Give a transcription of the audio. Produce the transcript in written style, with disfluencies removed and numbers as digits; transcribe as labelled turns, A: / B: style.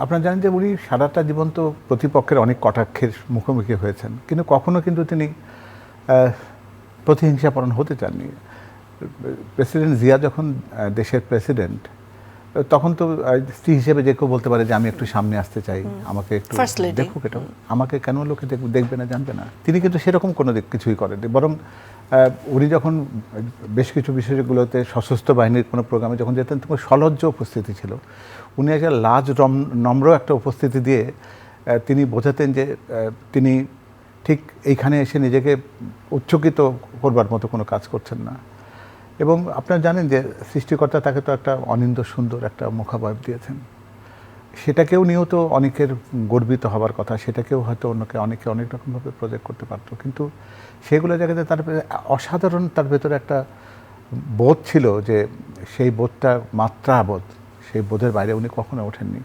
A: আপনারা জানেন যে উনি সারাটা জীবন তো প্রতিপক্ষের অনেক কটাক্ষের মুখোমুখি হয়েছেন, কিন্তু কখনো কিন্তু তিনি প্রতিহিংসাপরণ হতে চাননি। প্রেসিডেন্ট জিয়া যখন দেশের প্রেসিডেন্ট, তখন তো স্ত্রী হিসেবে যে কেউ বলতে পারে যে আমি একটু সামনে আসতে চাই, আমাকে একটু দেখুক, এটা আমাকে কেন লোকে দেখবে না, জানবে না। তিনি কিন্তু সেরকম কোনো কিছুই করেন, বরং উনি যখন বেশ কিছু বিষয়গুলোতে সশস্ত্র বাহিনীর কোনো প্রোগ্রামে যখন যেতেন তখন সলজ্জ উপস্থিতি ছিল। উনি একটা নম্র একটা উপস্থিতি দিয়ে তিনি বোঝাতেন যে তিনি ঠিক এইখানে এসে নিজেকে উচ্চকিত করবার মতো কোনো কাজ করছেন না। এবং আপনারা জানেন যে সৃষ্টিকর্তা তাকে তো একটা অনিন্দ্য সুন্দর একটা মুখাবয়ব দিয়েছেন, সেটাকেও নিয়েও তো অনেকের গর্বিত হবার কথা, সেটাকেও হয়তো অনেকে অনেক রকমভাবে প্রজেক্ট করতে পারতো, কিন্তু সেগুলো জায়গাতে তার অসাধারণ তার ভেতরে একটা বোধ ছিল, যে সেই বোধটা মাত্রাবোধ, সেই বোধের বাইরে উনি কখনো ওঠেননি।